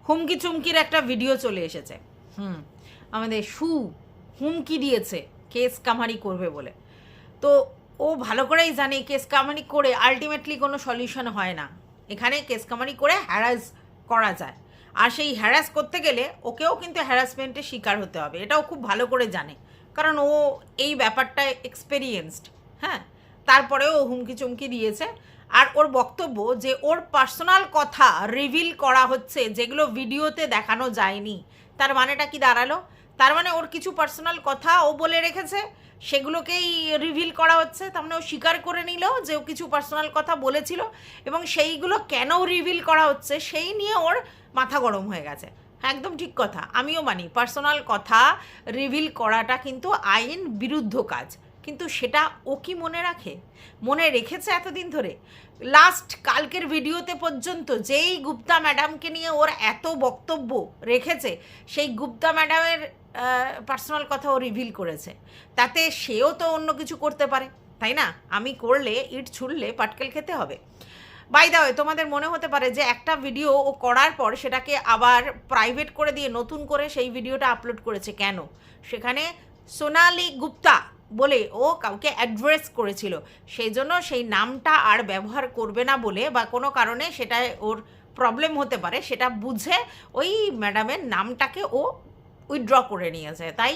হুমকি চুমকির একটা ভিডিও চলে এসেছে। আমাদের হুমকি দিয়েছে কেস কামারি করবে বলে। তো ও ভালো করেই জানে কেস কামারি করে আলটিমেটলি কোনো সলিউশন হয় না। এখানে কেস কামারি করে হ্যারাস করা যায়, আর সেই হ্যারাস করতে গেলে ওকেও কিন্তু হ্যারাসমেন্টের শিকার হতে হবে, এটাও খুব ভালো করে জানে, কারণ ও এই ব্যাপারটায় এক্সপেরিয়েন্সড। হ্যাঁ, তারপরেও ও হুমকি চুমকি দিয়েছে। আর ওর বক্তব্য যে ওর পার্সোনাল কথা রিভিল করা হচ্ছে যেগুলো ভিডিওতে দেখানো যায়নি, তার মানেটা কি দাঁড়ালো? তার মানে ওর কিছু পার্সোনাল কথা ও বলে রেখেছে, সেগুলোকেই রিভিল করা হচ্ছে। তার মানে ও স্বীকার করে নিল যে ও কিছু পার্সোনাল কথা বলেছিল, এবং সেইগুলো কেন রিভিল করা হচ্ছে সেই নিয়ে ওর মাথা গরম হয়ে গেছে। একদম ঠিক কথা, আমিও মানি পার্সোনাল কথা রিভিল করাটা কিন্তু আইন বিরুদ্ধ কাজ, কিন্তু সেটা ও কি মনে রাখে? মনে রেখেছে এতদিন ধরে? লাস্ট কালকের ভিডিওতে পর্যন্ত যেই গুপ্তা ম্যাডামকে নিয়ে ওর এত বক্তব্য রেখেছে, সেই গুপ্তা ম্যাডামের পার্সোনাল কথা ও রিভিল করেছে। তাতে সেও তো অন্য কিছু করতে পারে, তাই না? আমি করলে, ইট ছুড়লে পাটকেল খেতে হবে। বাই দা ওয়ে, তোমাদের মনে হতে পারে যে একটা ভিডিও ও করার পর সেটাকে আবার প্রাইভেট করে দিয়ে নতুন করে সেই ভিডিওটা আপলোড করেছে কেন? সেখানে সোনালি গুপ্তা বলে ও কাউকে অ্যাড্রেস করেছিল, সেই জন্য সেই নামটা আর ব্যবহার করবে না বলে, বা কোনো কারণে সেটা ওর প্রবলেম হতে পারে সেটা বুঝে ওই ম্যাডামের নামটাকে ও উইথড্র করে নিয়েছে। তাই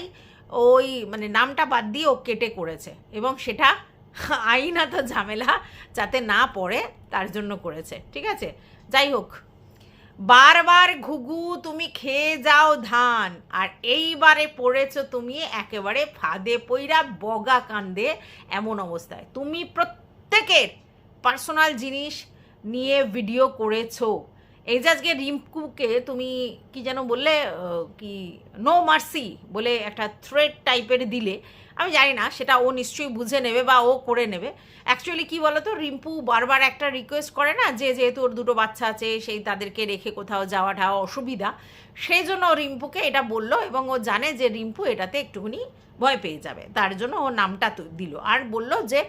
ওই মানে নামটা বাদ দিয়ে ও কেটে করেছে, এবং সেটা আইনত ঝামেলা যাতে না পড়ে তার জন্য করেছে। ঠিক আছে, যাই হোক, বারবার ঘুঘু তুমি খেয়ে যাও ধান, আর এইবারে পড়েছো তুমি একেবারে ফাঁদে পইরা বগা কান্দে এমন অবস্থায়। তুমি প্রত্যেকের পার্সোনাল জিনিস নিয়ে ভিডিও করেছো। এই যে আজকে রিম্পুকে তুমি কি যেন বললে, কি নো মার্সি বলে একটা থ্রেট টাইপের দিলে, আমি জানি না সেটা ও নিশ্চয়ই বুঝে নেবে বা ও করে নেবে। অ্যাকচুয়ালি কী বলো তো, রিম্পু বারবার একটা রিকোয়েস্ট করে না, যে যেহেতু ওর দুটো বাচ্চা আছে সেই তাদেরকে রেখে কোথাও যাওয়াটা অসুবিধা, সেই জন্য ও রিম্পুকে এটা বললো, এবং ও জানে যে রিম্পু এটাতে একটুখানি ভয় পেয়ে যাবে, তার জন্য ও নামটা দিল। আর বলল যে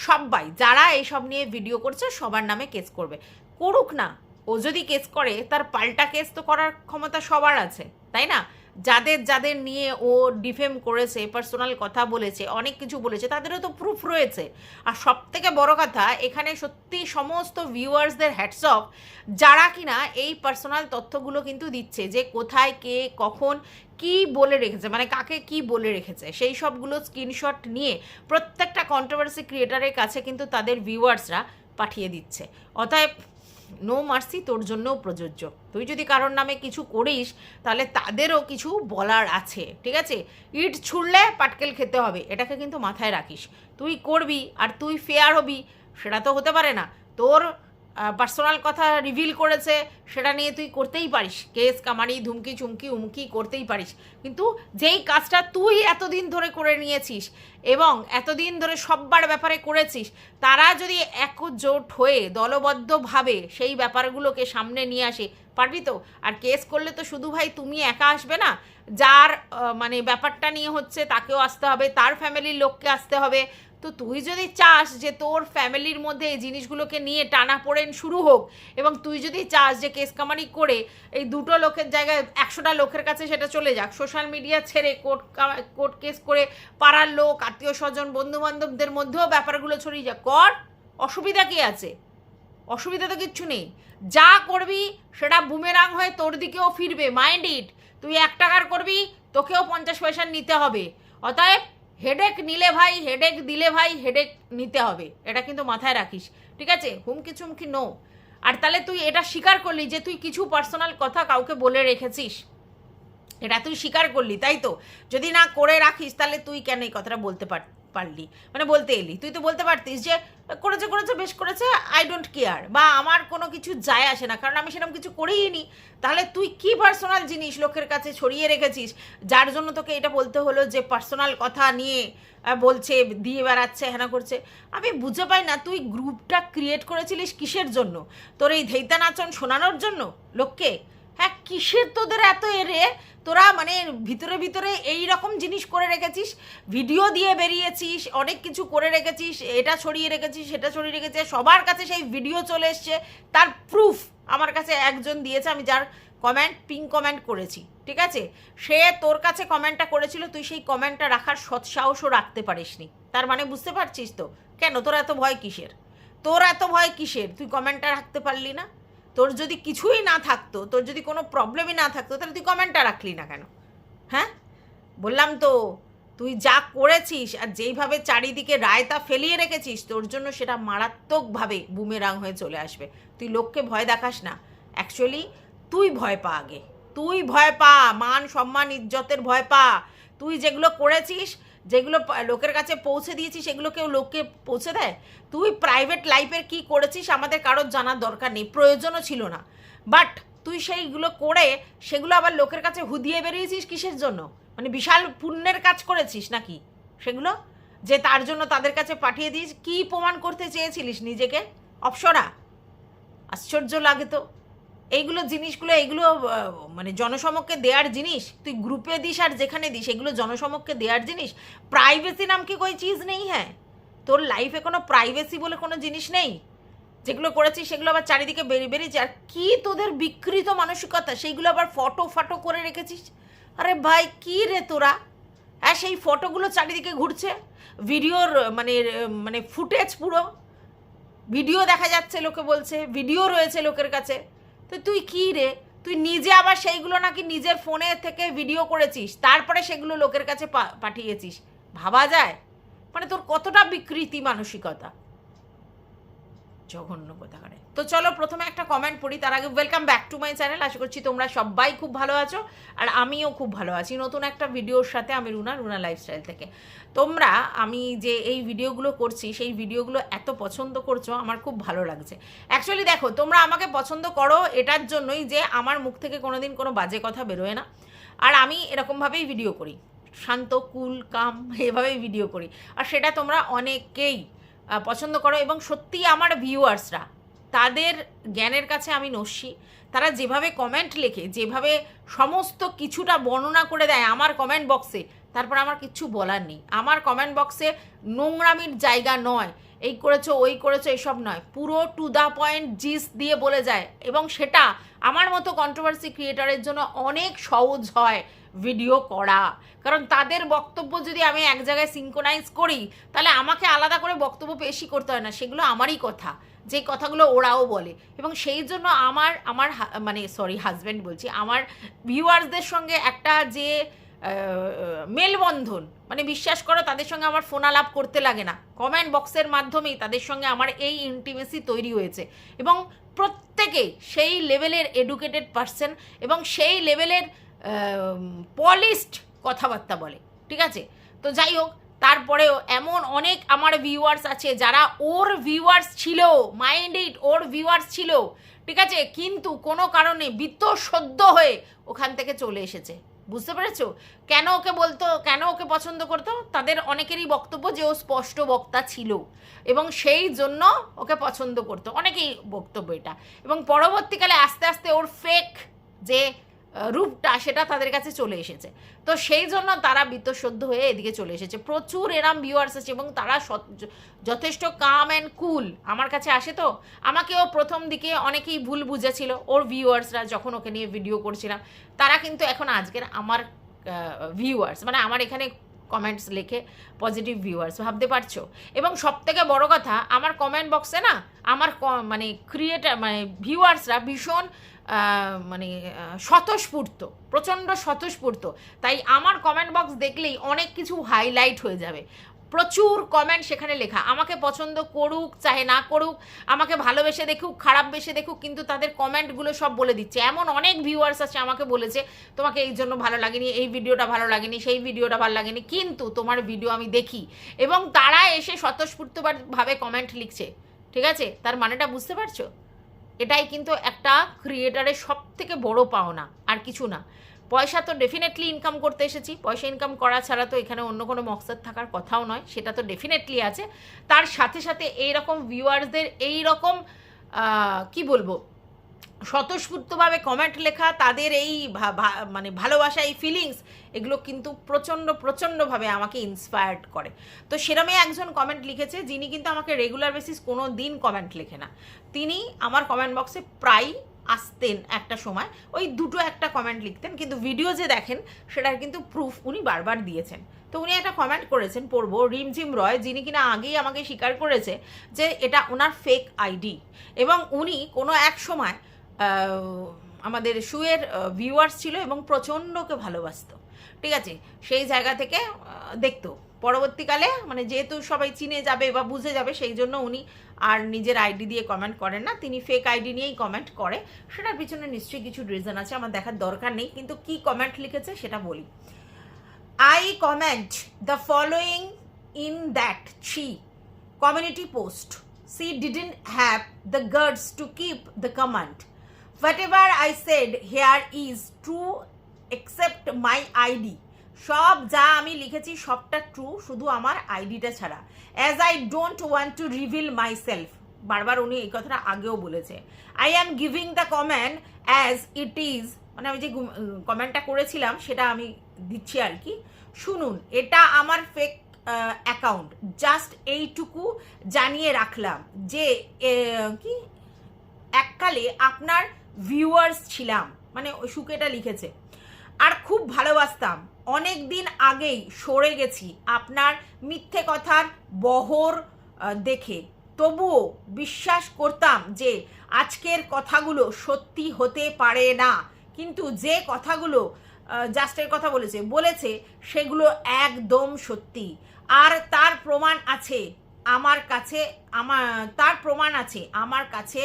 সবাই যারা এইসব নিয়ে ভিডিও করছে সবার নামে কেস করবে। করুক না, ও যদি কেস করে তার পাল্টা কেস তো করার ক্ষমতা সবার আছে, তাই না? যাদের যাদের নিয়ে ও ডিফেম করেছে, পার্সোনাল কথা বলেছে, অনেক কিছু বলেছে, তাদেরও তো প্রুফ রয়েছে। আর সব থেকে বড় কথা, এখানে সত্যি সমস্ত ভিউয়ার্সদের হ্যাটস অফ, যারা কিনা এই পার্সোনাল তথ্যগুলো কিন্তু দিচ্ছে, যে কোথায় কে কখন কি বলে রেখেছে, মানে কাকে কি বলে রেখেছে, সেই সবগুলো স্ক্রিনশট নিয়ে প্রত্যেকটা কন্ট্রোভার্সি ক্রিয়েটারের কাছে কিন্তু তাদের ভিউয়ার্সরা পাঠিয়ে দিচ্ছে। অতএব নো মার্সি তোর জন্যও প্রযোজ্য। তুই যদি কারোর নামে কিছু করিস তাহলে তাদেরও কিছু বলার আছে, ঠিক আছে? ইট ছুড়লে পাটকেল খেতে হবে, এটাকে কিন্তু মাথায় রাখিস। তুই করবি আর তুই ফেয়ার হবি, সেটা তো হতে পারে না। তোর পার্সোনাল কথা রিভিল করেছে, সেটা নিয়ে তুই করতেই পারিস কেস কামারি, ধুমকি চুমকি উমকি করতেই পারিস, কিন্তু যেই কাজটা তুই এতদিন ধরে করে নিয়েছিস এবং এতদিন ধরে সব্বার ব্যাপারে করেছিস, তারা যদি একজোট হয়ে দলবদ্ধভাবে সেই ব্যাপারগুলোকে সামনে নিয়ে আসে, পারবি তো? আর কেস করলে তো শুধু ভাই তুমি একা আসবে না, যার মানে ব্যাপারটা নিয়ে হচ্ছে তাকেও আসতে হবে, তার ফ্যামিলির লোককে আসতে হবে। তো তুই যদি চাস যে তোর ফ্যামিলির মধ্যে এই জিনিসগুলোকে নিয়ে টানাপোড়েন শুরু হোক, এবং তুই যদি চাস যে কেস কামারি করে এই দুটো লোকের জায়গায় 100টা লোকের কাছে সেটা চলে যাক, সোশ্যাল মিডিয়া ছেড়ে কোর্ট কেস করে পাড়ার লোক, আত্মীয় স্বজন, বন্ধুবান্ধবদের মধ্যেও ব্যাপারগুলো ছড়িয়ে যাক, কর, অসুবিধা কি আছে? অসুবিধা তো কিচ্ছু নেই। যা করবি সেটা বুমেরাং হয়ে তোর দিকেও ফিরবে, মাইন্ড ইট। তুই 1 টাকার করবি, তোকেও 50 পয়সা নিতে হবে। অতএব হেডেক নিলে ভাই, হেডেক দিলে ভাই, হেডেক নিতে হবে, এটা কিন্তু মাথায় রাখিস, ঠিক আছে? হুমকি চুমকি নো। আর তাহলে তুই এটা স্বীকার করলি যে তুই কিছু পার্সোনাল কথা কাউকে বলে রেখেছিস, এটা তুই স্বীকার করলি, তাই তো? যদি না করে রাখিস তাহলে তুই কেন এই কথাটা বলতে পারলি, মানে বলতে এলি? তুই তো বলতে পারতিস যে করেছে করেছে, বেশ করেছে, আই ডোন্ট কেয়ার, বা আমার কোনো কিছু যায় আসে না, কারণ আমি সেরকম কিছু করেই নি। তাহলে তুই কি পার্সোনাল জিনিস লোকের কাছে ছড়িয়ে রেখেছিস, যার জন্য তোকে এটা বলতে হলো যে পার্সোনাল কথা নিয়ে বলছে, দিয়ে বেড়াচ্ছে, হ্যানা করছে? আমি বুঝে পাই না, তুই গ্রুপটা ক্রিয়েট করেছিলিস কিসের জন্য? তোর এই ধৈতা নাচন শোনানোর জন্য লোককে? হ্যাঁ, কিসের তোদের এত এরে? তোরা মানে ভিতরে ভিতরে এই রকম জিনিস করে রেখেছিস, ভিডিও দিয়ে বেরিয়েছিস, অনেক কিছু করে রেখেছিস, এটা ছড়িয়ে রেখেছিস, সেটা ছড়িয়ে রেখেছিস, সবার কাছে সেই ভিডিও চলে এসছে, তার প্রুফ আমার কাছে একজন দিয়েছে, আমি যার কমেন্ট পিন কমেন্ট করেছি, ঠিক আছে, সে তোর কাছে কমেন্টটা করেছিল, তুই সেই কমেন্টটা রাখার সৎসাহসও রাখতে পারিসনি। তার মানে বুঝতে পারছিস তো কেন তোর এত ভয় কিসের? তোর এত ভয় কিসের? তুই কমেন্টটা রাখতে পারলি না? তোর যদি কিছুই না থাকতো, তোর যদি কোনো প্রবলেমই না থাকতো, তাহলে তুই কমেন্টটা রাখলি না কেন? হ্যাঁ, বললাম তো, তুই যা করেছিস আর যেইভাবে চারিদিকে রায়তা ফেলিয়ে রেখেছিস, তোর জন্য সেটা মারাত্মকভাবে বুমেরাং হয়ে চলে আসবে। তুই লোককে ভয় দেখাস না, অ্যাকচুয়ালি তুই ভয় পা আগে, তুই ভয় পা, মান সম্মান ইজ্জতের ভয় পা। তুই যেগুলো করেছিস, যেগুলো লোকের কাছে পৌঁছে দিয়েছিস, সেগুলো কেউ লোককে পৌঁছে দেয়? তুই প্রাইভেট লাইফের কি করেছিস আমাদের কারোর জানার দরকার নেই, প্রয়োজনও ছিল না, বাট তুই সেইগুলো করে সেগুলো আবার লোকের কাছে হুদিয়ে বেরিয়েছিস কিসের জন্য? মানে বিশাল পুণ্যের কাজ করেছিস নাকি সেগুলো, যে তার জন্য তাদের কাছে পাঠিয়ে দিস? কি প্রমাণ করতে চেয়েছিলিস নিজেকে? অপসরা, আশ্চর্য লাগে তো এইগুলো জিনিসগুলো, এগুলো মানে জনসমক্ষে দেওয়ার জিনিস? তুই গ্রুপে দিস আর যেখানে দিস, এগুলো জনসমক্ষে দেওয়ার জিনিস? প্রাইভেসি নাম কি কোই চিজ নেই? হ্যাঁ, তোর লাইফে কোনো প্রাইভেসি বলে কোনো জিনিস নেই? যেগুলো করেছিস সেগুলো আবার চারিদিকে বেরিয়েছে। আর কি তোদের বিকৃত মানসিকতা, সেইগুলো আবার ফটো করে রেখেছিস। আরে ভাই কী রে তোরা? হ্যাঁ, সেই ফটোগুলো চারিদিকে ঘুরছে, ভিডিওর মানে মানে ফুটেজ, পুরো ভিডিও দেখা যাচ্ছে, লোকে বলছে ভিডিও রয়েছে লোকের কাছে। তো তুই কী রে? তুই নিজে আবার সেইগুলো নাকি নিজের ফোনে থেকে ভিডিও করেছিস, তারপরে সেগুলো লোকের কাছে পাঠিয়েছিস। ভাবা যায়? মানে তোর কতটা বিকৃতি মানসিকতা, জঘন্য কোথাকারে। তো চলো প্রথমে একটা কমেন্ট পড়ি, তার আগে welcome back to my channel. আশা করছি তোমরা সবাই খুব ভালো আছো, আর আমিও খুব ভালো আছি নতুন একটা ভিডিওর সাথে। আমি রুনা লাইফস্টাইল থেকে। তোমরা আমি যে এই ভিডিওগুলো করছি, সেই ভিডিওগুলো এত পছন্দ করছো, আমার খুব ভালো লাগছে। অ্যাকচুয়ালি দেখো, তোমরা আমাকে পছন্দ করো এটার জন্যই যে আমার মুখ থেকে কোনোদিন কোনো বাজে কথা বেরোয় না, আর আমি এরকমভাবেই ভিডিও করি, শান্ত কুল কাম এভাবেই ভিডিও করি, আর সেটা তোমরা অনেকেই পছন্দ করো। এবং সত্যিই আমার ভিউয়ার্সরা, তাদের জ্ঞানের কাছে আমি নস্যি। তারা যেভাবে কমেন্ট লেখে, যেভাবে সমস্ত কিছুটা বর্ণনা করে দেয় আমার কমেন্ট বক্সে, তারপর আমার কিচ্ছু বলার নেই। আমার কমেন্ট বক্সে নোংরামির জায়গা নয়, এই করেছো ওই করেছো এসব নয়, পুরো টু দ্য পয়েন্ট জিস দিয়ে বলে যায়। এবং সেটা আমার মতো কন্ট্রোভার্সি ক্রিয়েটারের জন্য অনেক সহজ হয় ভিডিও করা, কারণ তাদের বক্তব্য যদি আমি এক জায়গায় সিনক্রোনাইজ করি, তাহলে আমাকে আলাদা করে বক্তব্য পেশই করতে হয় না, সেগুলো আমারই কথা, যে কথাগুলো ওরাও বলে। এবং সেই জন্য আমার মানে হাজব্যান্ড বলছি, আমার ভিউয়ার্সদের সঙ্গে একটা যে মেলবন্ধন, মানে বিশ্বাস করো তাদের সঙ্গে আমার ফোন আলাপ করতে লাগে না, কমেন্ট বক্সের মাধ্যমেই তাদের সঙ্গে আমার এই ইন্টিমেসি তৈরি হয়েছে। এবং প্রত্যেকেই সেই লেভেলের এডুকেটেড পারসন এবং সেই লেভেলের পলিশড কথাবার্তা বলে, ঠিক আছে? তো যাই হোক, তারপরেও এমন অনেক আমার ভিউয়ার্স আছে যারা ওর ভিউয়ার্স ছিল, মাইন্ড ইট, ওর ভিউয়ার্স ছিল, ঠিক আছে, কিন্তু কোনো কারণে বিত্তসদ্য হয়ে ওখান থেকে চলে এসেছে। বুঝতে পেরেছো? কেন ওকে বলতো, কেন ওকে পছন্দ করতো? তাদের অনেকেরই বক্তব্য যে ও স্পষ্ট বক্তা ছিল এবং সেই জন্য ওকে পছন্দ করতো, অনেকেই বক্তব্য এটা। এবং পরবর্তীকালে আস্তে আস্তে ওর ফেক যে রূপটা, সেটা তাদের কাছে চলে এসেছে। তো সেই জন্য তারা বিত্তসদ্য হয়ে এদিকে চলে এসেছে। প্রচুর এরম ভিউয়ার্স আছে এবং তারা যথেষ্ট কাম অ্যান্ড কুল আমার কাছে আসে। তো আমাকেও প্রথম দিকে অনেকেই ভুল বুঝেছিল ওর ভিউয়ার্সরা, যখন ওকে নিয়ে ভিডিও করছিলাম। তারা কিন্তু এখন আজকের আমার ভিউয়ার্স, মানে আমার এখানে কমেন্টস লেখে পজিটিভ ভিউয়ার্স, ভাবতে পারছো? এবং সবথেকে বড় কথা, আমার কমেন্ট বক্সে না আমার মানে ক্রিয়েটার, মানে ভিউয়ার্সরা ভীষণ মানে স্বতঃস্ফূর্ত, প্রচণ্ড স্বতঃস্ফূর্ত। তাই আমার কমেন্ট বক্স দেখলেই অনেক কিছু হাইলাইট হয়ে যাবে। প্রচুর কমেন্ট সেখানে লেখা, আমাকে পছন্দ করুক চাহে না করুক, আমাকে ভালোবেসে দেখুক খারাপ বেসে দেখুক, কিন্তু তাদের কমেন্টগুলো সব বলে দিচ্ছে। এমন অনেক ভিউয়ার্স আছে আমাকে বলেছে, তোমাকে এই জন্য ভালো লাগেনি, এই ভিডিওটা ভালো লাগেনি, সেই ভিডিওটা ভালো লাগেনি, কিন্তু তোমার ভিডিও আমি দেখি। এবং তারা এসে স্বতঃস্ফূর্তভাবে কমেন্ট লিখছে, ঠিক আছে? তার মানেটা বুঝতে পারছো? এটাই কিন্তু একটা ক্রিয়েটারের সব থেকে বড় পাওনা, আর কিছু না। পয়সা তো ডেফিনেটলি ইনকাম করতে এসেছি, পয়সা ইনকাম করা ছাড়া তো এখানে অন্য কোনো মকসদ থাকার কথাও নয়, সেটা তো ডেফিনেটলি আছে। তার সাথে সাথে এইরকম ভিউয়ার্সদের এইরকম কি বলবো, স্বতঃস্ফূর্তভাবে কমেন্ট লেখা, তাদের এই মানে ভালোবাসা, এই ফিলিংস, এগুলো কিন্তু প্রচণ্ডভাবে আমাকে ইন্সপায়ার্ড করে। তো সেরমই একজন কমেন্ট লিখেছে, যিনি কিন্তু আমাকে রেগুলার বেসিস কোনো দিন কমেন্ট লেখে না। তিনি আমার কমেন্ট বক্সে প্রায় আসতেন একটা সময়, ওই দুটো একটা কমেন্ট লিখতেন, কিন্তু ভিডিও যে দেখেন সেটার কিন্তু প্রুফ উনি বারবার দিয়েছেন। তো উনি একটা কমেন্ট করেছেন, পড়বো, রিমঝিম রয়, যিনি কিনা আগেই আমাকে স্বীকার করেছে যে এটা ওনার ফেক আইডি, এবং উনি কোনো এক সময় আমাদের শুয়ের ভিউয়ার্স ছিল এবং প্রচণ্ডকে ভালোবাসতো, ঠিক আছে, সেই জায়গা থেকে দেখতো। পরবর্তীকালে মানে যেহেতু সবাই চিনে যাবে বা বুঝে যাবে, সেই জন্য উনি আর নিজের আইডি দিয়ে কমেন্ট করেন না, তিনি ফেক আইডি নিয়েই কমেন্ট করে। সেটার পিছনে নিশ্চয়ই কিছু রিজন আছে, আমার দেখার দরকার নেই, কিন্তু কি কমেন্ট লিখেছে সেটা বলি। I comment the following in that she community post. She didn't have the guts to keep the comment. Whatever I said here is true except my ID. সব যা আমি লিখেছি সবটা ট্রু, শুধু আমার আইডিটা ছাড়া। As I don't want to reveal my self, বারবার উনি এই কথাটা আগেও বলেছে। I am giving the comment as it is, মানে আমি যে কমেন্টটা করেছিলাম সেটা আমি দিচ্ছি আর কি। শুনুন, এটা আমার ফেক অ্যাকাউন্ট, জাস্ট এইটুকু জানিয়ে রাখলাম যে কি এককালে আপনার ভিউয়ার্স ছিলাম, মানে সুকেটা লিখেছে, আর খুব ভালোবাসতাম। অনেক দিন আগেই সরে গেছি আপনার মিথ্যে কথার বহর দেখে, তবুও বিশ্বাস করতাম যে আজকের কথাগুলো সত্যি হতে পারে না, কিন্তু যে কথাগুলো জাস্টের কথা বলেছে সেগুলো একদম সত্যি, আর তার প্রমাণ আছে আমার কাছে, আমার কাছে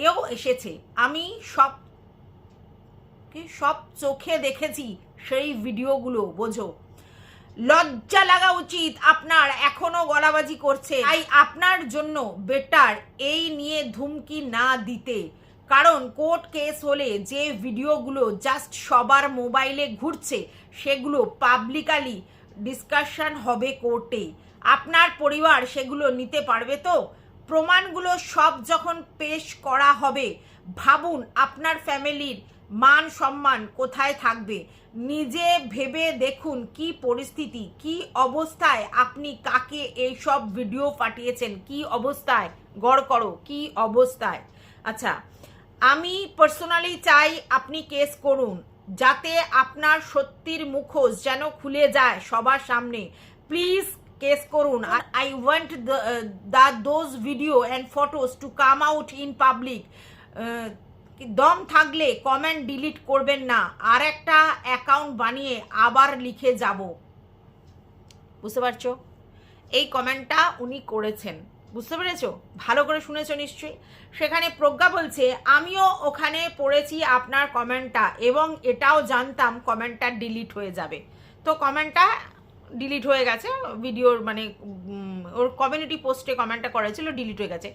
এও এসেছে। আমি সব চোখে দেখেছি সেই ভিডিওগুলো, বোঝো। লজ্জা লাগা উচিত আপনার, এখনো গলাবাজি করছে। তাই আপনার জন্য বেটার এই নিয়ে ধুমকি না দিতে, কারণ কোর্ট কেস হলে যে ভিডিওগুলো জাস্ট সবার মোবাইলে ঘুরছে সেগুলো পাবলিকালি ডিসকাশন হবে কোর্টে। আপনার পরিবার সেগুলো নিতে পারবে তো? প্রমাণগুলো সব যখন পেশ করা হবে, ভাবুন আপনার ফ্যামিলির মান সম্মান কোথায় থাকবে। নিজে ভেবে দেখুন কি পরিস্থিতি, কি অবস্থায় আপনি কাকে এইসব ভিডিও পাঠিয়েছেন, কি অবস্থায়, গড় করো কি অবস্থায়। আচ্ছা, আমি পার্সোনালি চাই আপনি কেস করুন, যাতে আপনার সত্যির মুখোশ যেন খুলে যায় সবার সামনে। প্লিজ কেস করুন। I want those video and photos to come out in public. দম থাকলে কমেন্ট ডিলিট করবেন না, আর একটা অ্যাকাউন্ট বানিয়ে আবার লিখে যাব। বুঝতে পারছো? এই কমেন্টটা উনি করেছেন, বুঝতে পেরেছো? ভালো করে শুনেছো নিশ্চয়ই। সেখানে প্রজ্ঞা বলছে, আমিও ওখানে পড়েছি আপনার কমেন্টটা এবং এটাও জানতাম কমেন্টটা ডিলিট হয়ে যাবে। তো কমেন্টটা ডিলিট হয়ে গেছে, ভিডিওর মানে ওর কমিউনিটি পোস্টে কমেন্টটা করেছিল, ডিলিট হয়ে গেছে।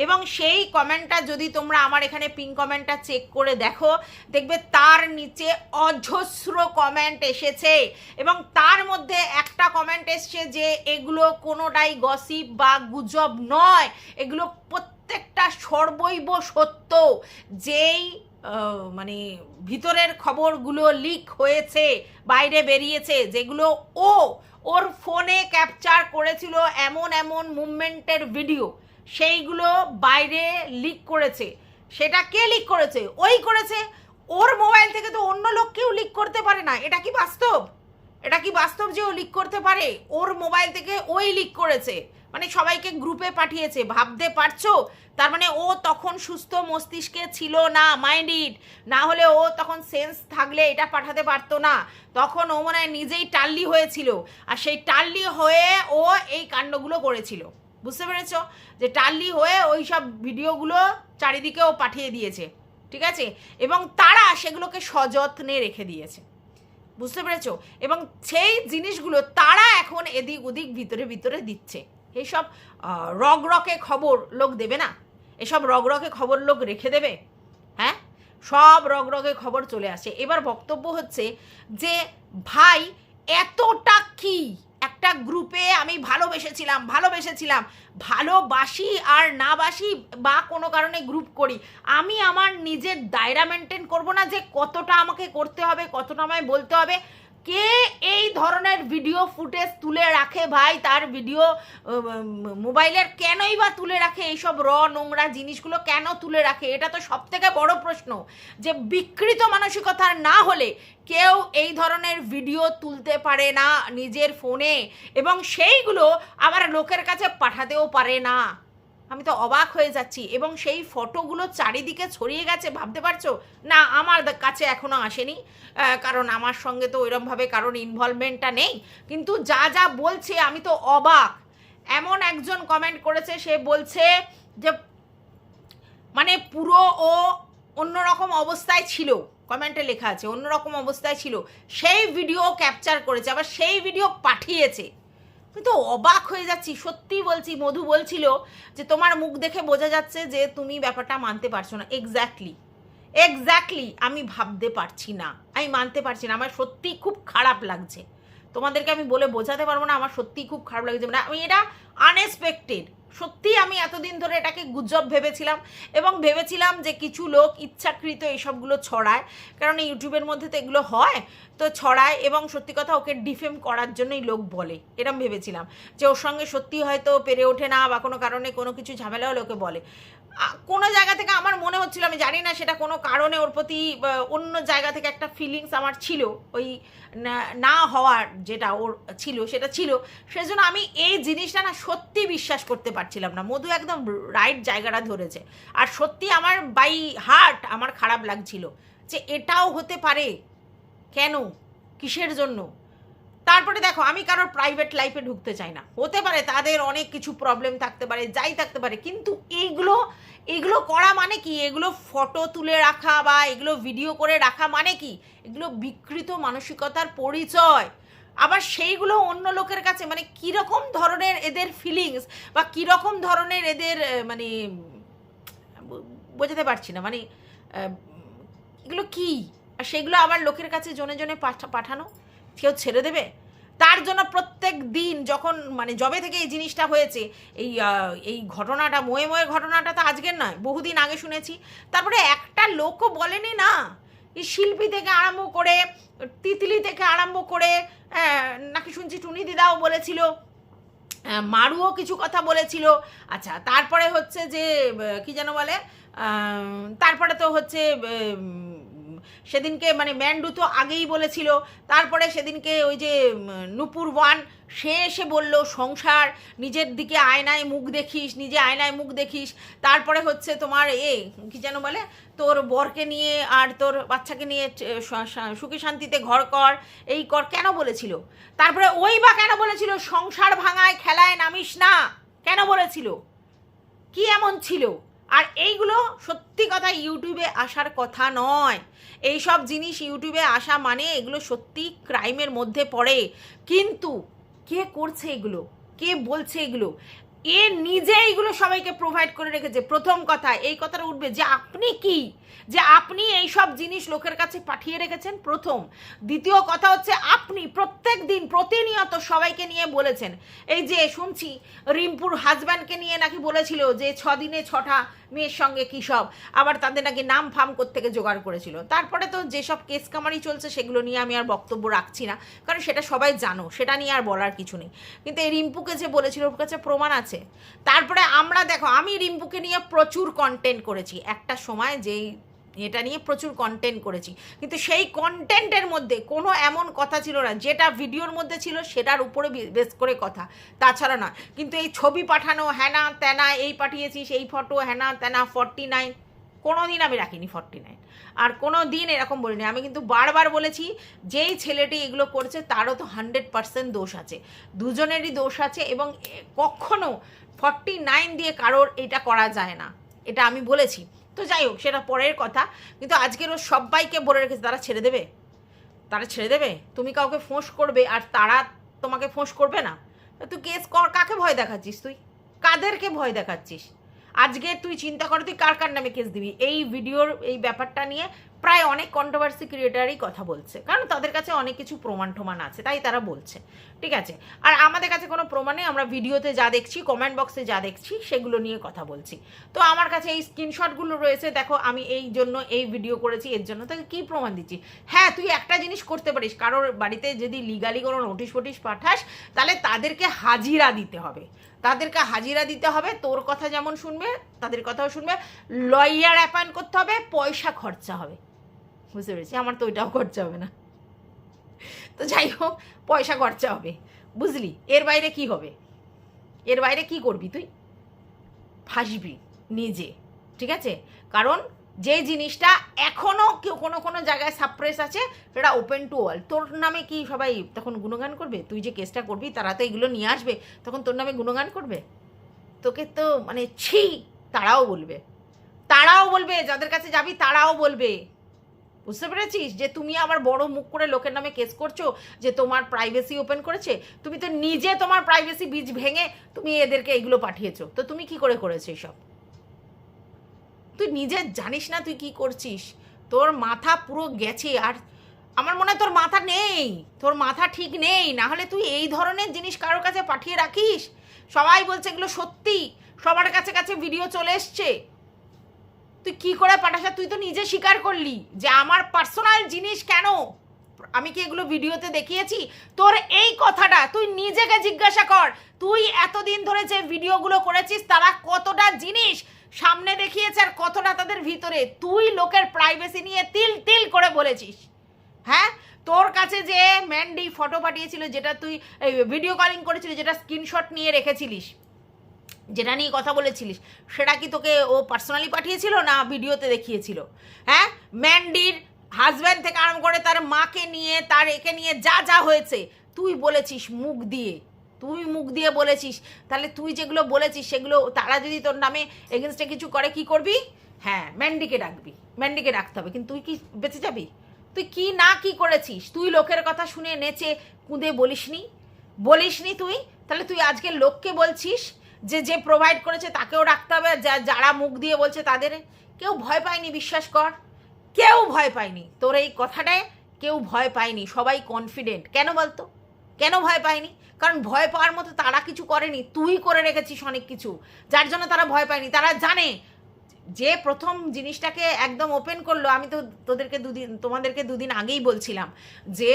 এবং সেই কমেন্টটা যদি তোমরা আমার এখানে পিন কমেন্টটা চেক করে দেখো, দেখবে তার নিচে অজস্র কমেন্ট এসেছে, এবং তার মধ্যে একটা কমেন্ট এসছে যে এগুলো কোনোটাই গসিপ বা গুজব নয়, এগুলো প্রত্যেকটা সর্বৈব সত্য। যেই মানে ভিতরের খবরগুলো লিক হয়েছে, বাইরে বেরিয়েছে, যেগুলো ওর ফোনে ক্যাপচার করেছিল এমন এমন মুভমেন্টের ভিডিও, সেইগুলো বাইরে লিক করেছে। সেটা কে লিক করেছে? ওই করেছে। ওর মোবাইল থেকে তো অন্য লোক কেউ লিক করতে পারে না। এটা কি বাস্তব? এটা কি বাস্তব যে ও লিক করতে পারে? ওর মোবাইল থেকে ওই লিক করেছে, মানে সবাইকে গ্রুপে পাঠিয়েছে। ভাবতে পারছো? তার মানে ও তখন সুস্থ মস্তিষ্কে ছিল না, মাইন্ডেড না হলে ও তখন সেন্স থাকলে এটা পাঠাতে পারতো না। তখন ও মনে হয় নিজেই টাল্লি হয়েছিল, আর সেই টাল্লি হয়ে ও এই কাণ্ডগুলো করেছিল। বুঝতে পেরেছো? যে টাল্লি হয়ে ওই সব ভিডিওগুলো চারিদিকে ও পাঠিয়ে দিয়েছে, ঠিক আছে, এবং তারা সেগুলোকে সযত্নে রেখে দিয়েছে। বুঝতে পেরেছো? এবং সেই জিনিসগুলো তারা এখন এদিক ওদিক ভিতরে ভিতরে দিচ্ছে। এইসব রগরকে খবর লোক দেবে না? এসব রগরকে খবর লোক রেখে দেবে? হ্যাঁ, সব রগরকে খবর চলে আসে। এবার বক্তব্য হচ্ছে যে ভাই এতটা কি একটা গ্রুপে আমি ভালোবেসেছিলাম, ভালোবাসি আর না বাসি বা কোনো কারণে গ্রুপ করি, আমি আমার নিজের দায়রা মেনটেন করবো না যে কতটা আমাকে করতে হবে, কতটা আমায় বলতে হবে? কে এই ধরনের ভিডিও ফুটেজ তুলে রাখে ভাই? তার ভিডিও মোবাইলের কেনই বা তুলে রাখে? এইসব নোংরা জিনিসগুলো কেন তুলে রাখে? এটা তো সব থেকে বড় প্রশ্ন, যে বিকৃত মানসিকতার না হলে কেউ এই ধরনের ভিডিও তুলতে পারে না নিজের ফোনে, এবং সেইগুলো আবার লোকের কাছে পাঠাতেও পারে না। আমি তো অবাক হয়ে যাচ্ছি। এবং সেই ফটোগুলো চারিদিকে ছড়িয়ে গেছে, ভাবতে পারছো? না, আমার কাছে এখনও আসেনি, কারণ আমার সঙ্গে তো ওইরকমভাবে কারণ ইনভলভমেন্টটা নেই। কিন্তু যা যা বলছে আমি তো অবাক। এমন একজন কমেন্ট করেছে, সে বলছে যে মানে পুরো ও অন্যরকম অবস্থায় ছিল, কমেন্টে লেখা আছে অন্যরকম অবস্থায় ছিল, সেই ভিডিও ক্যাপচার করেছে, আবার সেই ভিডিও পাঠিয়েছে। আমি তো অবাক হয়ে যাচ্ছি, সত্যি বলছি। মধু বলছিল যে তোমার মুখ দেখে বোঝা যাচ্ছে যে তুমি ব্যাপারটা মানতে পারছো না। এক্স্যাক্টলি আমি ভাবতে পারছি না, আমি মানতে পারছি না। আমার সত্যিই খুব খারাপ লাগছে, তোমাদেরকে আমি বলে বোঝাতে পারবো না। আমার সত্যিই খুব খারাপ লাগছে, মানে আমি এটা আনএক্সপেক্টেড। সত্যি আমি এতদিন ধরে এটাকে গুজব ভেবেছিলাম, এবং ভেবেছিলাম যে কিছু লোক ইচ্ছাকৃত এইসবগুলো ছড়ায়, কারণ ইউটিউবের মধ্যে তো এগুলো হয়, তো ছড়ায়, এবং সত্যি কথা ওকে ডিফেম করার জন্যই লোক বলে, এরম ভেবেছিলাম যে ওর সঙ্গে সত্যি হয়তো পেরে ওঠে না, বা কোনো কারণে কোনো কিছু ঝামেলা হলে ওকে বলে। কোনো জায়গা থেকে আমার মনে হচ্ছিল, আমি জানি না সেটা কোনো কারণে ওর প্রতি অন্য জায়গা থেকে একটা ফিলিংস আমার ছিল, ওই না হওয়ার যেটা ওর ছিল সেটা ছিল, সেজন্য আমি এই জিনিসটা না সত্যি বিশ্বাস করতে পারছিলাম না। মধু একদম রাইট জায়গাটা ধরেছে, আর সত্যি আমার বাই হার্ট আমার খারাপ লাগছিল যে এটাও হতে পারে। কেন? কিসের জন্য? তারপরে দেখো, আমি কারোর প্রাইভেট লাইফে ঢুকতে চাই না, হতে পারে তাদের অনেক কিছু প্রবলেম থাকতে পারে, যাই থাকতে পারে, কিন্তু এইগুলো করা মানে কি? এগুলো ফটো তুলে রাখা বা এগুলো ভিডিও করে রাখা মানে কি? এগুলো বিকৃত মানসিকতার পরিচয়। আবার সেইগুলো অন্য লোকের কাছে মানে কীরকম ধরনের এদের ফিলিংস, বা কীরকম ধরনের এদের মানে বোঝাতে পারছি না, মানে এগুলো কি? আর সেগুলো আবার লোকের কাছে জনে জনে পাঠানো, কেউ ছেড়ে দেবে? তার জন্য প্রত্যেক দিন যখন মানে যবে থেকে এই জিনিসটা হয়েছে, এই ঘটনাটা ময়ে ঘটনাটা তো আজকের নয়, বহুদিন আগে শুনেছি। তারপরে একটা লোকও বলেনি না, এই শিল্পী থেকে আরম্ভ করে, তিতলি থেকে আরম্ভ করে, নাকি শুনছি টুনি দিদাও বলেছিল, মারুও কিছু কথা বলেছিল। আচ্ছা, তারপরে হচ্ছে যে কি যেন বলে, তারপরে তো হচ্ছে সেদিনকে মানে ম্যান্ডু তো আগেই বলেছিল, তারপরে সেদিনকে ওই যে নুপুর ওয়ান, সে এসে বলল সংসার, নিজের দিকে আয়নায় মুখ দেখিস, নিজে আয়নায় মুখ দেখিস। তারপরে হচ্ছে তোমার কি যেন বলে, তোর বরকে নিয়ে আর তোর বাচ্চাকে নিয়ে সুখে শান্তিতে ঘর কর, এই কর, কেন বলেছিল? তারপরে ওই বা কেন বলেছিল সংসার ভাঙায় খেলায় নামিস না, কেন বলেছিল? কি এমন ছিল? আর এইগুলো সত্যি কথা ইউটিউবে আসার কথা নয়। এই সব জিনিস ইউটিউবে আসা মানে এগুলো সত্যি ক্রাইমের মধ্যে পড়ে। কিন্তু কে করছে এগুলো? কে বলছে এগুলো? এ নিজে এইগুলো সবাইকে প্রোভাইড করে রেখেছে। প্রথম কথা, এই কথাটা উঠবে যে আপনি কি, যে আপনি এই সব জিনিস লোকের কাছে পাঠিয়ে রেখেছেন, প্রথম। দ্বিতীয় কথা হচ্ছে আপনি প্রত্যেক দিন প্রতিনিয়ত সবাইকে নিয়ে বলেছেন। এই যে শুনছি রিম্পুর হাজব্যান্ডকে নিয়ে নাকি বলেছিল যে 6 দিনে 6টা মেয়ের সঙ্গে কী সব, আবার তাদের নাকি নাম ফাম থেকে জোগাড় করেছিল। তারপরে তো যেসব কেস কামারি চলছে সেগুলো নিয়ে আমি আর বক্তব্য রাখছি না, কারণ সেটা সবাই জানো, সেটা নিয়ে আর বলার কিছু নেই। কিন্তু এই রিম্পুকে যে বলেছিল, ওর কাছে প্রমাণ আছে। তারপরে আমরা দেখো, আমি রিম্পুকে নিয়ে প্রচুর কন্টেন্ট করেছি একটা সময়, যেই এটা নিয়ে প্রচুর কন্টেন্ট করেছি, কিন্তু সেই কন্টেন্টের মধ্যে কোনো এমন কথা ছিল না যেটা ভিডিওর মধ্যে ছিল সেটার উপরে বেস করে কথা, তাছাড়া না। কিন্তু এই ছবি পাঠানো, হ্যানা ত্যানা, এই পাঠিয়েছিস, এই ফটো, হ্যানা ত্যানা, 49, কোনো দিন আমি রাখিনি 49, আর কোনো দিন এরকম বলিনি। আমি কিন্তু বারবার বলেছি, যেই ছেলেটি এগুলো করছে তারও তো 100% দোষ আছে, দুজনেরই দোষ আছে, এবং কখনো 49 দিয়ে কারোর এটা করা যায় না, এটা আমি বলেছি। তো যাই হোক, সেটা পরের কথা। কিন্তু আজকেরও সবাইকে বলে রেখেছে, তারা ছেড়ে দেবে? তারা ছেড়ে দেবে? তুমি কাউকে ফোঁস করবে আর তারা তোমাকে ফোঁস করবে না? তুই কেস কর, কাকে ভয় দেখাচ্ছিস? তুই কাদেরকে ভয় দেখাচ্ছিস? আজকে তুই চিন্তা কর, তুই কার কার নামে কেস দিবি? এই ভিডিওর এই ব্যাপারটা নিয়ে প্রায় অনেক কন্ট্রোভার্সি ক্রিয়েটারই কথা বলছে, কারণ তাদের কাছে অনেক কিছু প্রমাণ টমান আছে, তাই তারা বলছে, ঠিক আছে। আর আমাদের কাছে কোনো প্রমাণে আমরা ভিডিওতে যা দেখছি, কমেন্ট বক্সে যা দেখছি, সেগুলো নিয়ে কথা বলছি। তো আমার কাছে এই স্ক্রিনশটগুলো রয়েছে, দেখো আমি এই জন্য এই ভিডিও করেছি, এর জন্য তোকে কী প্রমাণ দিচ্ছি। হ্যাঁ, তুই একটা জিনিস করতে পারিস, কারোর বাড়িতে যদি লিগালি কোনো নোটিশ ফোটিশ পাঠাস, তাহলে তাদেরকে হাজিরা দিতে হবে, তাদেরকে হাজিরা দিতে হবে, তোর কথা যেমন শুনবে তাদের কথাও শুনবে, লয়ার অ্যাপয়েন্ট করতে হবে, পয়সা খরচা হবে, বুঝতে পেরেছি। আমার তো ওইটাও খরচা হবে না, তো যাই হোক, পয়সা খরচা হবে, বুঝলি। এর বাইরে কি হবে, এর বাইরে কি করবি তুই? ফাঁসবি নিজে, ঠিক আছে। কারণ যে জিনিসটা এখনও কেউ কোনো কোনো জায়গায় সাপ্রেস আছে, সেটা ওপেন টু অল। তোর নামে কি সবাই তখন গুণগান করবে? তুই যে কেসটা করবি তারা তো এগুলো নিয়ে আসবে, তখন তোর নামে গুণগান করবে, তোকে তো মানে ছি, তারাও বলবে, তারাও বলবে, যাদের কাছে যাবি তারাও বলবে, বুঝতে পেরেছিস? যে তুমি আবার বড় মুখ করে লোকের নামে কেস করছো যে তোমার প্রাইভেসি ওপেন করেছে, তুমি তো নিজে তোমার প্রাইভেসি বীজ ভেঙে তুমি এদেরকে এগুলো পাঠিয়েছো, তো তুমি কি করে করেছো এসব? তুই নিজে জানিস না তুই কি করছিস, তোর মাথা পুরো গেছে। আর আমার মনে হয় তোর মাথা নেই, তোর মাথা ঠিক নেই, না হলে তুই এই ধরনের জিনিস কারোর কাছে পাঠিয়ে রাখিস। সবাই বলছে এগুলো সত্যি, সবার কাছে কাছে ভিডিও চলে এসছে, তুই কি করে পাঠাস? তুই তো নিজে স্বীকার করলি যে আমার পার্সোনাল জিনিস কেন, আমি কি এগুলো ভিডিওতে দেখিয়েছি? তোর এই কথাটা তুই নিজেকে জিজ্ঞাসা কর, তুই এতদিন ধরে যে ভিডিওগুলো করেছিস তারা কতটা জিনিস সামনে দেখিয়েছে আর কতটা তাদের ভিতরে তুই লোকের প্রাইভেসি নিয়ে তিল তিল করে বলেছিস। হ্যাঁ, তোর কাছে যে ম্যান্ডি ফটো পাঠিয়েছিল, যেটা তুই ভিডিও কলিং করেছিলি, যেটা স্ক্রিনশট নিয়ে রেখেছিলিস, যেটা নিয়ে কথা বলেছিলিস, সেটা কি তোকে ও পার্সোনালি পাঠিয়েছিল না ভিডিওতে দেখিয়েছিল? হ্যাঁ, ম্যান্ডির হাজব্যান্ড থেকে আরম্ভ করে তার মাকে নিয়ে, তার একে নিয়ে যা যা হয়েছে তুই বলেছিস মুখ দিয়ে, তুই মুখ দিয়ে বলেছিস। তাহলে তুই যেগুলো বলেছিস সেগুলো তারা যদি তোর নামে এগেনস্টে কিছু করে কি করবি? হ্যাঁ, ম্যান্ডিকে ডাকবি, ম্যান্ডিকে ডাকতে হবে। কিন্তু তুই কি বেঁচে যাবি? তুই কি না কি করেছিস? তুই লোকের কথা শুনে নেচে কুঁদে বলিসনি তুই? তাহলে তুই আজকে লোককে বলছিস যে যে প্রোভাইড করেছে তাকেও রাখতে হবে, যারা মুখ দিয়ে বলছে তাদের। কেউ ভয় পায়নি, বিশ্বাস কর, কেউ ভয় পায়নি তোর এই কথাটায়, কেউ ভয় পায়নি, সবাই কনফিডেন্ট। কেন বলতো কেন ভয় পায়নি? কারণ ভয় পাওয়ার মতো তারা কিছু করেনি, তুই করে রেখেছিস অনেক কিছু, যার জন্য তারা ভয় পায়নি। তারা জানে যে প্রথম জিনিসটাকে একদম ওপেন করলো, আমি তো তোমাদেরকে দুদিন আগেই বলছিলাম যে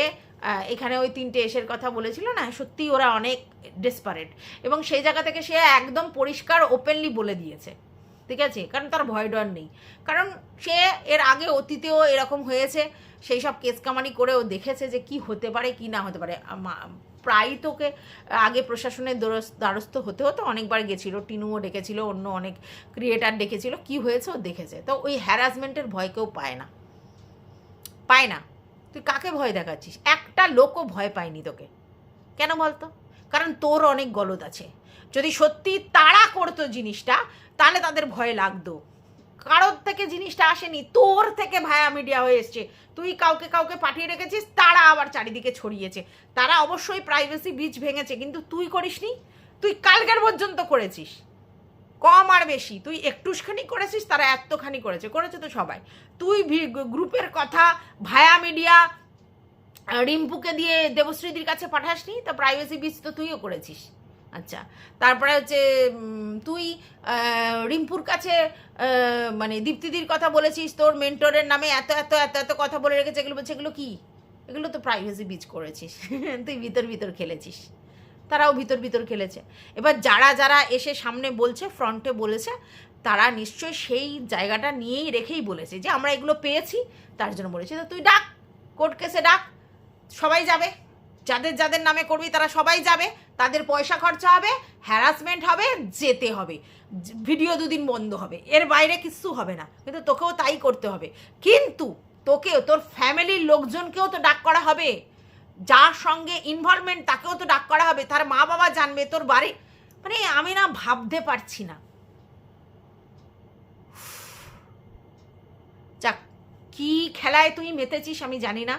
এখানে ওই 3টে এসের কথা বলেছিল না, সত্যি ওরা অনেক ডেসপারেট, এবং সেই জায়গা থেকে সে একদম পরিষ্কার ওপেনলি বলে দিয়েছে, ঠিক আছে। কারণ তার ভয় ডর নেই, কারণ সে এর আগে অতীতেও এরকম হয়েছে, সেই সব কেস কামারি করেও দেখেছে যে কি হতে পারে কি না হতে পারে। প্রায়ই তোকে আগে প্রশাসনের দ্বারস্থ হতে হতো, অনেকবার গেছিলো, টিনুও ডেকেছিল, অন্য অনেক ক্রিয়েটার ডেকেছিল, কি হয়েছে ও দেখেছে। তো ওই হ্যারাসমেন্টের ভয় কেউ পায় না। তুই কাকে ভয় দেখাচ্ছিস? একটা লোকও ভয় পায়নি তোকে, কেন বলতো? কারণ তোর অনেক গলদ আছে। যদি সত্যি তারা করতো জিনিসটা, তাহলে তাদের ভয় লাগতো। কারোর থেকে জিনিসটা আসেনি, তোর থেকে ভায়া মিডিয়া হয়ে এসছে। তুই কাউকে পাঠিয়ে রেখেছিস, তারা আবার চারিদিকে ছড়িয়েছে। তারা অবশ্যই প্রাইভেসি বীজ ভেঙেছে, কিন্তু তুই করিসনি। তুই কালকের পর্যন্ত করেছিস, কম আর বেশি তুই একটুখানি করেছিস, তারা এতখানি করেছে তো সবাই। তুই গ্রুপের কথা ভায়া মিডিয়া রিম্পুকে দিয়ে দেবশ্রীদির কাছে পাঠাসনি, তা প্রাইভেসি বীজ তো তুইও করেছিস। আচ্ছা, তারপরে হচ্ছে তুই রিম্পুর কাছে মানে দীপ্তিদির কথা বলেছিস, তোর মেন্টরের নামে এত এত এত এত কথা বলে রেখেছে, এগুলো বলছে এগুলো কি? এগুলো তো প্রাইভেসি বীজ করেছিস। তুই ভিতর খেলেছিস, তারাও ভিতর খেলেছে। এবার যারা এসে সামনে বলছে, ফ্রন্টে বলেছে, তারা নিশ্চয়ই সেই জায়গাটা নিয়েই রেখেই বলেছে যে আমরা এগুলো পেয়েছি, তার জন্য বলেছি। তো তুই ডাক, কোর্ট কেসে ডাক, সবাই যাবে, যাদের নামে করবি তারা সবাই যাবে, তাদের পয়সা খরচা হবে, হ্যারাসমেন্ট হবে, যেতে হবে, ভিডিও 2 দিন বন্ধ হবে, এর বাইরে কিচ্ছু হবে না। কিন্তু তোকেও তাই করতে হবে, কিন্তু তোকেও তোর ফ্যামিলির লোকজনকেও তো ডাক করা হবে, যার সঙ্গে ইনভলভমেন্ট তাকেও তো ডাক করা হবে, তার মা বাবা জানবে, তোর বাড়ি, মানে আমি না ভাবতে পারছি না। যাক, কি খেলায় তুই মেতেছিস আমি জানি না,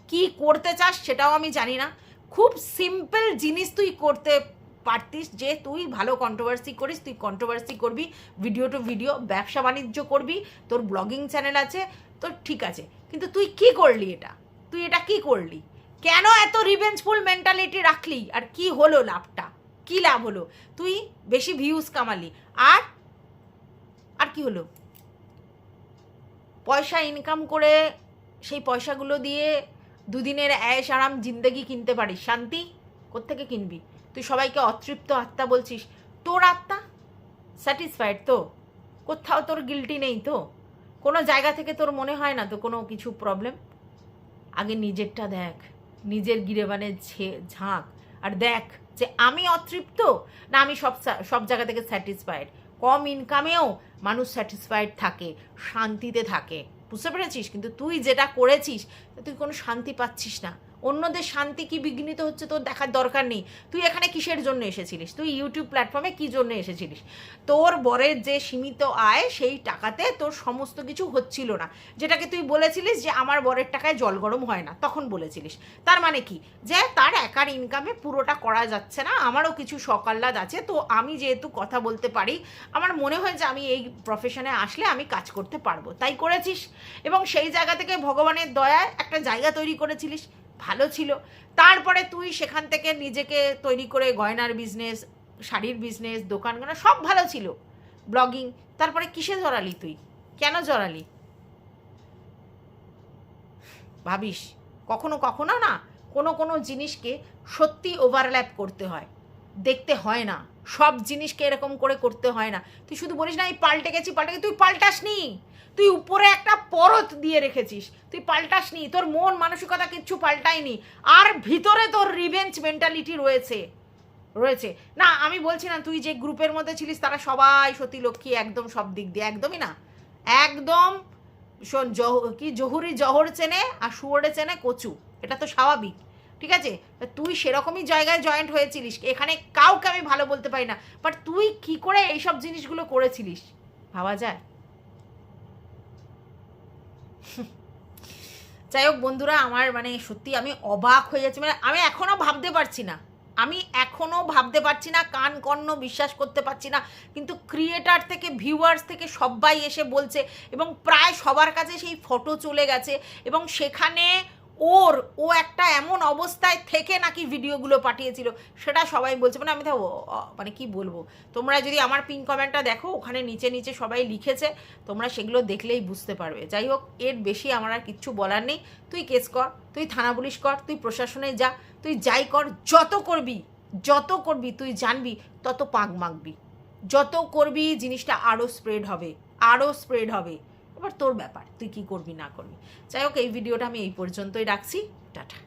কি করতে চাস সেটাও আমি জানি না। খুব সিম্পল জিনিস তুই করতে পারতিস, যে তুই ভালো কন্ট্রোভার্সি করিস, তুই কন্ট্রোভার্সি করবি, ভিডিও টু ভিডিও, ব্যবসা বাণিজ্য করবি, তোর ব্লগিং চ্যানেল আছে, তো ঠিক আছে, কিন্তু তুই কি করলি? তুই এটা কি করলি? কেন এত রিভেঞ্জফুল মেন্টালিটি রাখলি? আর কি হলো লাভটা? কি লাভ হলো? তুই বেশি ভিউজ কামালি, আর আর কি হলো? পয়সা ইনকাম করে সেই পয়সাগুলো দিয়ে দুদিনের অ্যাশ আরাম জিন্দেগি কিনতে পারিস, শান্তি কোত্থেকে কিনবি? তুই সবাইকে অতৃপ্ত আত্মা বলছিস, তোর আত্মা স্যাটিসফাইড তো? কোথাও তোর গিল্টি নেই তো? কোনো জায়গা থেকে তোর মনে হয় না তো কোনো কিছু প্রবলেম? আগে নিজেরটা দেখ, নিজের গিরেবানের ঝাঁক, আর দেখ যে আমি অতৃপ্ত না আমি সব জায়গা থেকে স্যাটিসফাইড। কম ইনকামেও মানুষ স্যাটিসফাইড থাকে, শান্তিতে থাকে, বুঝতে পেরেছিস? কিন্তু তুই যেটা করেছিস তুই কোনো শান্তি পাচ্ছিস না। অন্যদের শান্তি কি বিঘ্নিত হচ্ছে তোর দেখার দরকার নেই। তুই এখানে কিসের জন্য এসেছিলিস? তুই ইউটিউব প্ল্যাটফর্মে কী জন্য এসেছিলিস? তোর বরের যে সীমিত আয় সেই টাকাতে তোর সমস্ত কিছু হচ্ছিল না, যেটাকে তুই বলেছিলিস যে আমার বরের টাকায় জল গরম হয় না, তখন বলেছিলিস। তার মানে কি? যে তার একার ইনকামে পুরোটা করা যাচ্ছে না, আমারও কিছু সকাল্লাদ আছে, তো আমি যেহেতু কথা বলতে পারি, আমার মনে হয় যে আমি এই প্রফেশনে আসলে আমি কাজ করতে পারবো, তাই করেছিস। এবং সেই জায়গা থেকে ভগবানের দয়ায় একটা জায়গা তৈরি করেছিলিস, ভালো ছিল। তারপরে তুই সেখান থেকে নিজেকে তৈরি করে গয়নার বিজনেস, শাড়ির বিজনেস, দোকান গানা সব ভালো ছিল, ব্লগিং। তারপরে কিসে জড়ালি তুই? কেন জড়ালি? ভাবিস কখনো কখনো না কোনো জিনিসকে সত্যি ওভারল্যাপ করতে হয়, দেখতে হয় না সব জিনিসকে এরকম করে করতে হয় না। তুই শুধু বলিস না এই পাল্টে গেছি, তুই পাল্টাসনি। তুই উপরে একটা পরত দিয়ে রেখেছিস, তুই পাল্টাসনি, তোর মন মানসিকতা কিচ্ছু পাল্টায়নি, আর ভিতরে তোর রিভেঞ্জ মেন্টালিটি রয়েছে। না আমি বলছি না তুই যে গ্রুপের মধ্যে ছিলিস তারা সবাই সতী লক্ষ্মী, একদম সব দিক দিয়ে একদমই না, একদম শোন, কি জহুরি জহর চেনে আর শুয়োরে চেনে কচু, এটা তো স্বাভাবিক, ঠিক আছে? তুই সেরকমই জায়গায় জয়েন্ট হয়েছিলিস, এখানে কাউকে আমি ভালো বলতে পারি না, বাট তুই কি করে এইসব জিনিসগুলো করেছিলিস ভাবা যায়? যাই হোক বন্ধুরা, আমার মানে সত্যি আমি অবাক হয়ে যাচ্ছি, মানে আমি এখনও ভাবতে পারছি না, কান কর্ণ বিশ্বাস করতে পারছি না। কিন্তু ক্রিয়েটার থেকে ভিউয়ার্স থেকে সবাই এসে বলছে, এবং প্রায় সবার কাছে সেই ফটো চলে গেছে, এবং সেখানে ও একটা এমন অবস্থায় থেকে নাকি ভিডিওগুলো পাঠিয়েছিল, সেটা সবাই বলছে। মানে আমি তো মানে কি বলবো, তোমরা যদি আমার পিন কমেন্টটা দেখো, ওখানে নিচে সবাই লিখেছে, তোমরা সেগুলো দেখলেই বুঝতে পারবে। যাই হোক, এর বেশি আমার আর কিচ্ছু বলার নেই। তুই কেস কর, তুই থানা পুলিশ কর, তুই প্রশাসনে যা, তুই যাই কর, যত করবি তুই জানবি তত পাক মাখবি, যত করবি জিনিসটা আরও স্প্রেড হবে। এবার তোর ব্যাপার, তুই কি করবি না করবি। যাই হোক, এই ভিডিওটা আমি এই পর্যন্তই রাখছি। টাটা।